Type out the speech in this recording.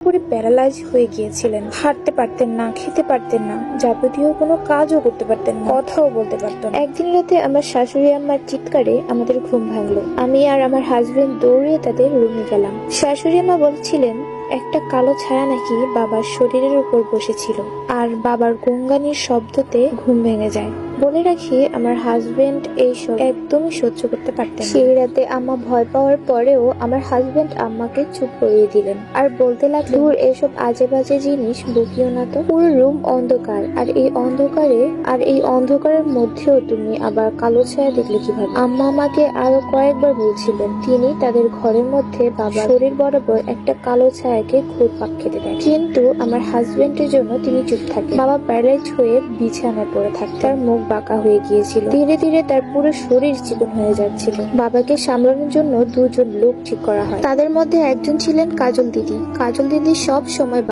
পুরোপুরি প্যারালাইজ হয়ে গিয়েছিলেন। হাঁটতে পারতেন না, খেতে পারতেন না, যাবতীয় কোনো কাজও করতে পারতেন না, কথাও বলতে পারতেন না। একদিন রাতে আমার শাশুড়ি আম্মার চিৎকারে আমাদের ঘুম ভাঙলো। আমি আর আমার হাজবেন্ড দৌড়িয়ে তাদের রুমে গেলাম। শাশুড়ি আম্মা বলছিলেন একটা কালো ছায়া নাকি বাবার শরীরের উপর বসেছিল, আর বাবার গঙ্গানির শব্দতে ঘুম ভেঙে যায়। বলে রাখি, আমার হাজবেন্ড এইসব একদমই সহ্য করতে পারতেন না। সেই রাতে আম্মা ভয় পাওয়ার পরেও আমার হাজবেন্ড আম্মাকে চুপ করিয়ে দিলেন আর বলতে লাগলেন, এসব আজে বাজে জিনিস বকিও না তো। পুরো রুম অন্ধকার, আর এই অন্ধকারের মধ্যেও তুমি আবার কালো ছায়া দেখলে কিভাবে? আম্মা আমাকে আরো কয়েকবার বলছিলেন তিনি তাদের ঘরের মধ্যে বাবার শরীর বরাবর একটা কালো ছায়াকে ঘুরপাক খেতে দেন, কিন্তু আমার হাজবেন্ডের জন্য তিনি চুপ থাকেন। বাবা প্যারালাইজ হয়ে বিছানায় পড়ে থাকতেন। তার মুখ বাঁকা হয়ে গিয়েছিল, ধীরে ধীরে তার পুরো শরীর চিকন হয়ে যাচ্ছিল। বাবাকে সামলানোর জন্য দুজন লোক ঠিক করা হয়। তাদের মধ্যে একজন ছিলেন কাজল দিদি। কাজল দিদি সব সময়